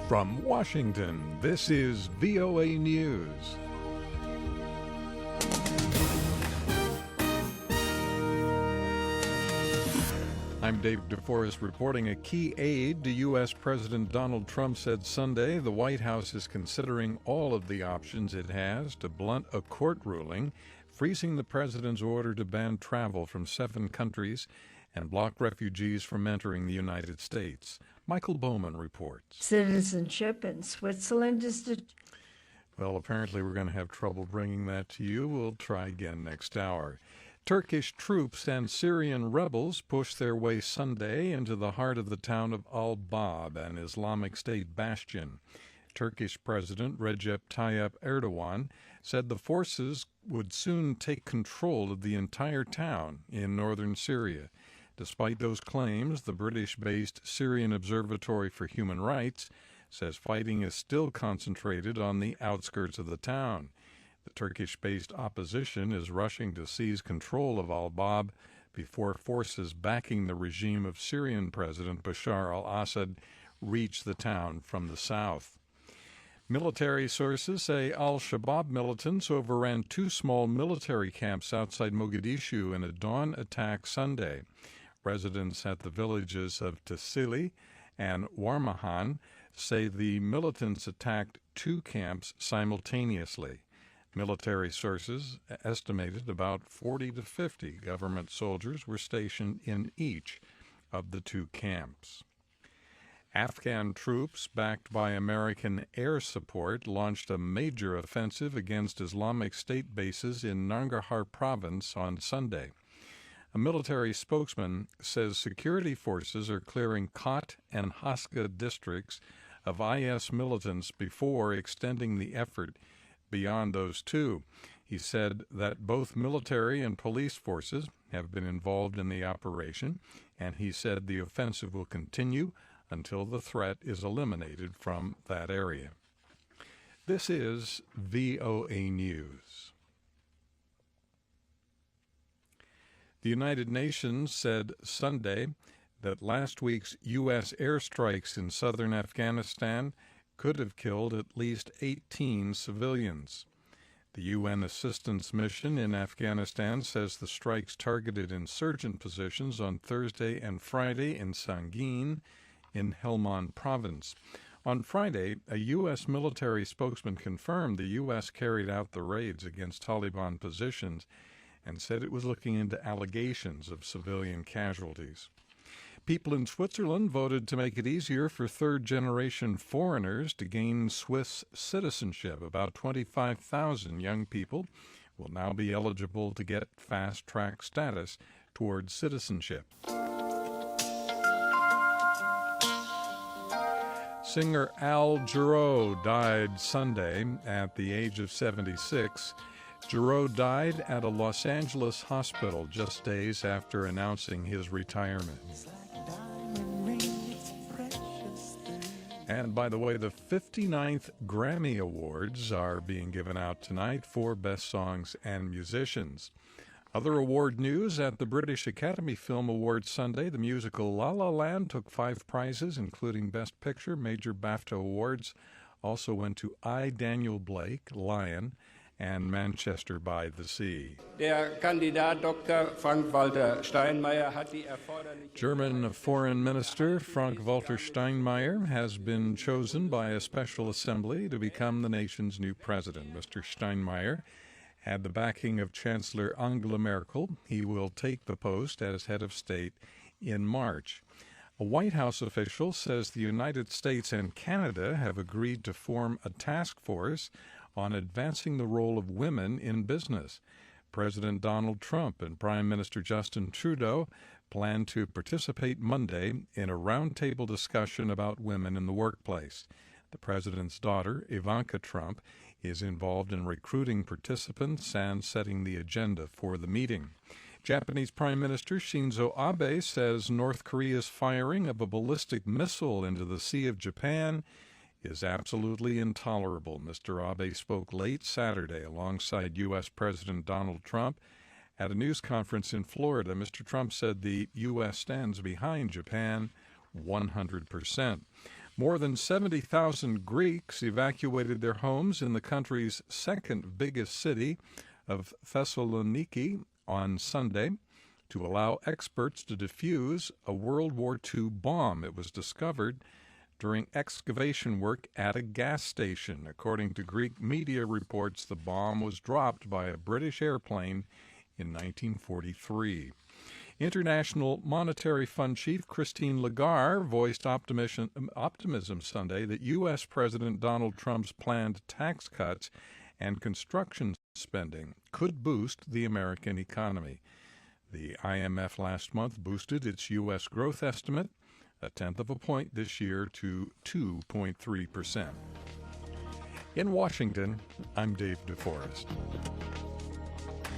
From Washington, this is VOA News. I'm David DeForest reporting. A key aide to U.S. President Donald Trump said Sunday the White House is considering all of the options it has to blunt a court ruling freezing the president's order to ban travel from 7 countries and block refugees from entering the United States. Michael Bowman reports. Citizenship in Switzerland is Well, apparently we're going to have trouble bringing that to you. We'll try again next hour. Turkish troops and Syrian rebels pushed their way Sunday into the heart of the town of al-Bab, an Islamic State bastion. Turkish President Recep Tayyip Erdoğan said the forces would soon take control of the entire town in northern Syria. Despite those claims, the British-based Syrian Observatory for Human Rights says fighting is still concentrated on the outskirts of the town. The Turkish-based opposition is rushing to seize control of al-Bab before forces backing the regime of Syrian President Bashar al-Assad reach the town from the south. Military sources say al-Shabaab militants overran 2 small military camps outside Mogadishu in a dawn attack Sunday. Residents at the villages of Tassili and Warmahan say the militants attacked 2 camps simultaneously. Military sources estimated about 40 to 50 government soldiers were stationed in each of the 2 camps. Afghan troops, backed by American air support, launched a major offensive against Islamic State bases in Nangarhar province on Sunday. A military spokesman says security forces are clearing Khat and Haska districts of IS militants before extending the effort beyond those 2. He said that both military and police forces have been involved in the operation, and he said the offensive will continue until the threat is eliminated from that area. This is VOA News. The United Nations said Sunday that last week's U.S. airstrikes in southern Afghanistan could have killed at least 18 civilians. The UN assistance mission in Afghanistan says the strikes targeted insurgent positions on Thursday and Friday in Sangin in Helmand province. On Friday, a U.S. military spokesman confirmed the U.S. carried out the raids against Taliban positions and said it was looking into allegations of civilian casualties. People in Switzerland voted to make it easier for third-generation foreigners to gain Swiss citizenship. About 25,000 young people will now be eligible to get fast-track status towards citizenship. Singer Al Jarreau died Sunday at the age of 76. Jarreau died at a Los Angeles hospital just days after announcing his retirement. And by the way, the 59th Grammy Awards are being given out tonight for Best Songs and Musicians. Other award news at the British Academy Film Awards Sunday, the musical La La Land took 5 prizes, including Best Picture. Major BAFTA awards also went to I, Daniel Blake, Lion, and Manchester by the Sea. Der Kandidat Dr. Frank-Walter Steinmeier hat die erforderliche... German Foreign Minister Frank-Walter Steinmeier has been chosen by a special assembly to become the nation's new president. Mr. Steinmeier had the backing of Chancellor Angela Merkel. He will take the post as head of state in March. A White House official says the United States and Canada have agreed to form a task force on advancing the role of women in business. President Donald Trump and Prime Minister Justin Trudeau plan to participate Monday in a roundtable discussion about women in the workplace. The president's daughter, Ivanka Trump, is involved in recruiting participants and setting the agenda for the meeting. Japanese Prime Minister Shinzo Abe says North Korea's firing of a ballistic missile into the Sea of Japan is absolutely intolerable. Mr. Abe spoke late Saturday alongside U.S. President Donald Trump at a news conference in Florida. Mr. Trump said the U.S. stands behind Japan 100%. More than 70,000 Greeks evacuated their homes in the country's second biggest city of Thessaloniki on Sunday to allow experts to defuse a World War II bomb. It was discovered during excavation work at a gas station. According to Greek media reports, the bomb was dropped by a British airplane in 1943. International Monetary Fund Chief Christine Lagarde voiced optimism Sunday that U.S. President Donald Trump's planned tax cuts and construction spending could boost the American economy. The IMF last month boosted its U.S. growth estimate a tenth of a point this year to 2.3%. In Washington, I'm Dave DeForest.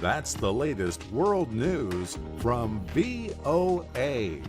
That's the latest world news from VOA.